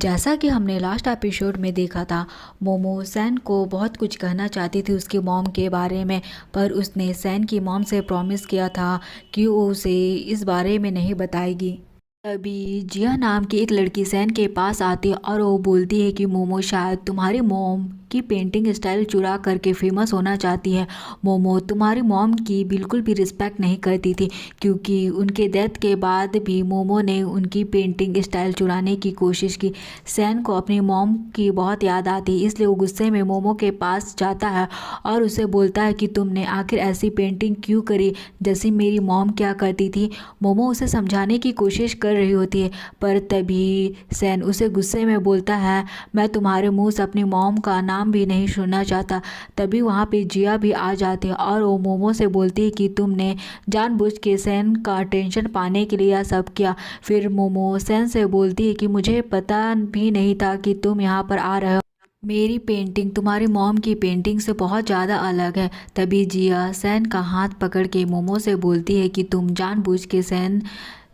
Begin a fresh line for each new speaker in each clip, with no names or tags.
जैसा कि हमने लास्ट एपिसोड में देखा था, मोमो सैन को बहुत कुछ कहना चाहती थी उसकी मॉम के बारे में, पर उसने सैन की मॉम से प्रॉमिस किया था कि वो उसे इस बारे में नहीं बताएगी। तभी जिया नाम की एक लड़की सैन के पास आती है और वो बोलती है कि मोमो शायद तुम्हारी मॉम की पेंटिंग स्टाइल चुरा करके फेमस होना चाहती है। मोमो तुम्हारी मॉम की बिल्कुल भी रिस्पेक्ट नहीं करती थी, क्योंकि उनके डेथ के बाद भी मोमो ने उनकी पेंटिंग स्टाइल चुराने की कोशिश की। सैन को अपनी मॉम की बहुत याद आती है, इसलिए वो गुस्से में मोमो के पास जाता है और उसे बोलता है कि तुमने आखिर ऐसी पेंटिंग क्यों करी जैसी मेरी मॉम क्या करती थी। मोमो उसे समझाने की कोशिश कर रही होती है, पर तभी सैन उसे गुस्से में बोलता है, मैं तुम्हारे मुंह से अपनी मॉम का नाम भी नहीं सुनना चाहता। तभी वहाँ पे जिया भी आ जाती है और वो मोमो से बोलती है कि तुमने जानबूझ के सैन का अटेंशन पाने के लिए यह सब किया। फिर मोमो सैन से बोलती है कि मुझे पता भी नहीं था कि तुम यहाँ पर आ रहे हो। मेरी पेंटिंग तुम्हारी मॉम की पेंटिंग से बहुत ज़्यादा अलग है। तभी जिया सैन का हाथ पकड़ के मोमो से बोलती है कि तुम जानबूझ के सैन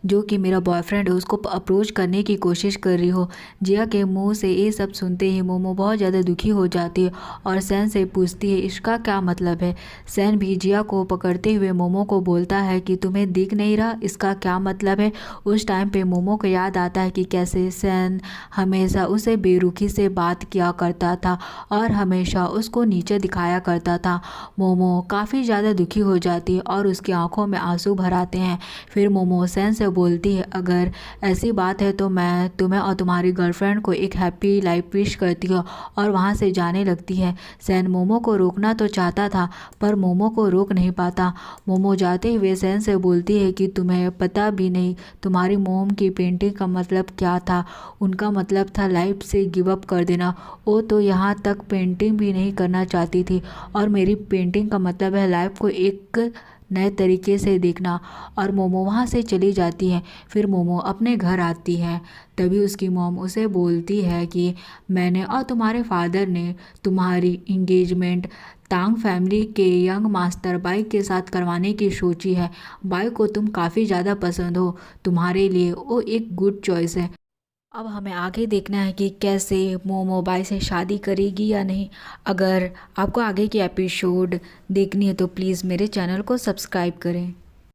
जो कि मेरा बॉयफ्रेंड है उसको अप्रोच करने की कोशिश कर रही हो। जिया के मुंह से ये सब सुनते ही मोमो बहुत ज़्यादा दुखी हो जाती है और सैन से पूछती है इसका क्या मतलब है। सैन भी जिया को पकड़ते हुए मोमो को बोलता है कि तुम्हें दिख नहीं रहा इसका क्या मतलब है। उस टाइम पे मोमो को याद आता है कि कैसे सैन हमेशा उसे बेरुखी से बात किया करता था और हमेशा उसको नीचे दिखाया करता था। मोमो काफ़ी ज़्यादा दुखी हो जाती है और उसकी आंखों में आंसू भर आते हैं। फिर मोमो सैन से बोलती है अगर ऐसी बात है तो मैं तुम्हें और तुम्हारी गर्लफ्रेंड को एक हैप्पी लाइफ विश करती हूँ, और वहाँ से जाने लगती है। सैन मोमो को रोकना तो चाहता था पर मोमो को रोक नहीं पाता। मोमो जाते हुए सैन से बोलती है कि तुम्हें पता भी नहीं तुम्हारी मोम की पेंटिंग का मतलब क्या था। उनका मतलब था लाइफ से गिव अप कर देना। वो तो यहाँ तक पेंटिंग भी नहीं करना चाहती थी और मेरी पेंटिंग का मतलब है लाइफ को एक नए तरीके से देखना। और मोमो वहाँ से चली जाती है। फिर मोमो अपने घर आती है। तभी उसकी मॉम उसे बोलती है कि मैंने और तुम्हारे फादर ने तुम्हारी इंगेजमेंट तांग फैमिली के यंग मास्टर बाई के साथ करवाने की सोची है। बाई को तुम काफ़ी ज़्यादा पसंद हो, तुम्हारे लिए वो एक गुड चॉइस है। अब हमें आगे देखना है कि कैसे मोमो बाई से शादी करेगी या नहीं। अगर आपको आगे की एपिसोड देखनी है तो प्लीज़ मेरे चैनल को सब्सक्राइब करें।